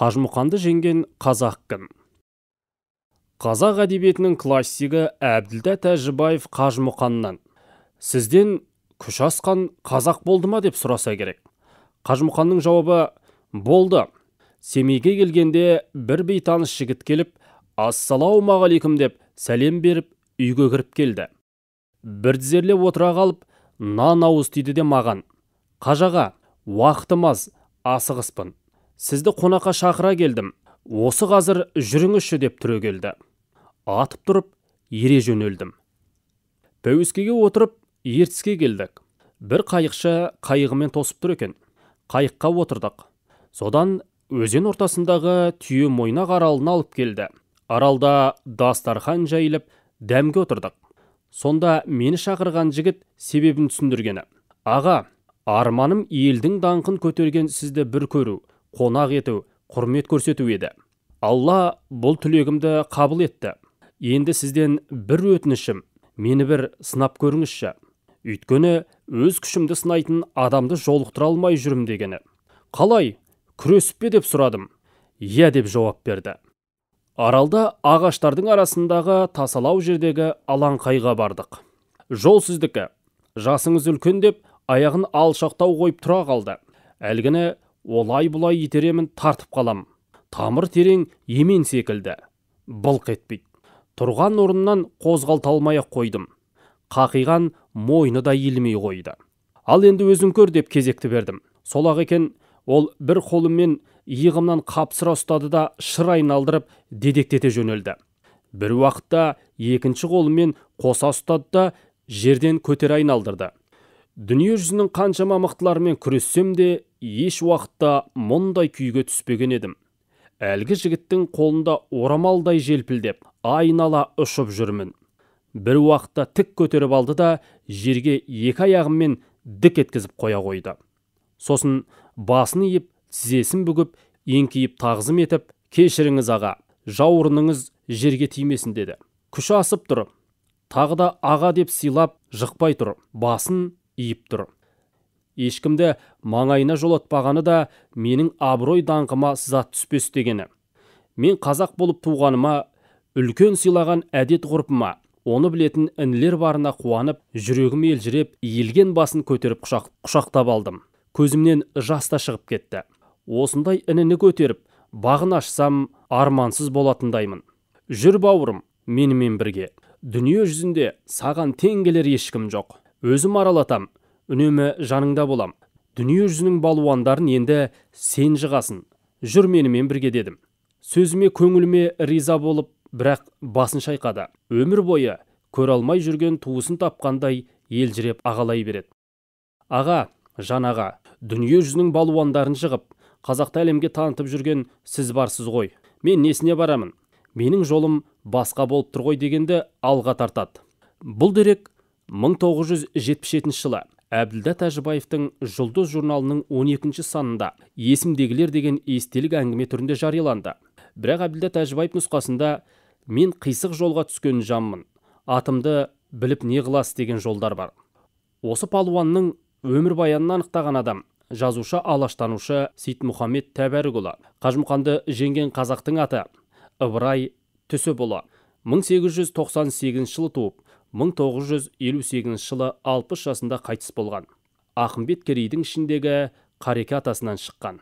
Қажымұқанды жеңген қазақ кім? Қазақ әдебиетінің классигі Әбділда Тәжібаев Қажымұқаннан: сізден күш асқан қазақ болды ма деп сұраса керек. Қажымұқанның жауабы: болды. Семейге келгенде бір бейтаныс жігіт келіп, ассалаумағалейкум деп сәлем беріп, үйге кіріп келді. Bir тізерлеп отыра қалып, нан ауыз тиді де маған: қажаға, уақытым аз, асығыспын. Сізді қонаққа шақыра келдім. Осы қазір жүріңізші деп түрегелді. Атып тұрып, ере жөнелдім. Пәуескеге отырып, ертіске келдік. Bir қайықшы қайығымен тосып тұр екен. Қайыққа отырдық. Содан өзен ортасындағы түйе мойнақ аралына алып келді. Аралда дастархан жайылып, дәмге отырдық. Сонда мені шақырған жігіт себебін түсіндіргені: аға, арманым елдің даңқын көтерген сізді бір көру, қонақ ету, құрмет көрсету еді. Алла бұл тілегімді қабыл етті. Енді сізден бір өтінішім: мені бір сынап көріңізші. Өйткені өз күшімді сынайтын адамды жолықтыра алмай жүрім дегені. Қалай, күресіп пе деп сұрадым. Иә деп жауап берді. Аралда ағаштардың арасындағы тасалау жердегі алаңқайға бардық. Жол сіздікі. Жасыңыз үлкен деп аяғын алшақтау қойып тұра қалды. Әлгіні олай-бұлай итеремін, тартып қалам. Тамыр терең емен секілді. Былқ етпейді. Тұрған орнынан қозғалта алмай-ақ қойдым. Қақиған мойны да иілмей қойды. Ал енді өзің көр деп кезекті бердім. Сол-ақ екен, ол бір қолымен иығымнан қапсыра ұстады да шыр айналдырып дедектете жөнелді. Бір уақытта екінші қолымен қоса ұстады да жерден көтер айналдырды. Дүние жүзінің қаншама мықтыларымен күрессем де еш уақытта мұндай күйге түспеген едім. Әлгі жігіттің қолында орамалдай желпілдеп, айнала ұшып жүрмін. Бір уақытта тік көтеріп алды да жерге екі аяғыммен дік еткізіп қоя қойды. Сосын басын иіп, тізесін бүгіп, еңкейіп тағзым етіп: кешіріңіз аға, жауырыныңыз жерге тимесін деді. Күші асып тұр. Тағы да аға деп сыйлап, жықпай тұр, басын иіп тұр. Ешкімді маңайына жолатпағаны да менің абырой даңқыма сызат түспес дегені. Мен қазақ болып туғаныма, үлкен сыйлаған әдет ғұрпыма, оны білетін інілер барына қуанып, жүрегім елжіреп, иілген басын көтеріп құшақтап алдым. Көзімнен жас та шығып кетті. Осындай ініні көтеріп, бағын ашсам, армансыз болатындаймын. Жүр бауырым, менімен бірге. Дүние жүзінде саған тең келер ешкім жоқ. Өзім аралатам, үнемі жаныңда болам. Дүние жүзінің балуандарын енді сен жығасын. Жүр менімен бірге дедім. Сөзіме көңіліме риза болып, бірақ басын шайқады. Өмір бойы көре алмай жүрген туысын тапқандай елжіреп ағалай береді. Аға, жан аға, дүние жүзінің балуандарын жығып, қазақты әлемге танытып жүрген сіз барсыз ғой. Мен несіне барамын? Менің жолым басқа болып тұр ғой дегенді алға тартады. Бұл дерек 1977 жылы Әбділда Тәжібаевтың Жұлдыз журналының 12 санында есімдегілер деген естелік әңгіме түрінде жарияланды. Бірақ Әбділда Тәжібаев нұсқасында: мен қисық жолға түскен жанмын, атымды біліп не қылас деген жолдар бар. Осы палуанның өмір баянын анықтаған адам жазушы алаштанушы Сейтмұхамед Тәбәрікұлы. Қажымұқанды жеңген қазақтың аты Ыбырай Түсіпұлы. 1898 жылы туып, 1958 жылы 60 жасында қайтыс болған. Ақымбет Керейдің ішіндегі Қареке атасынан шыққан.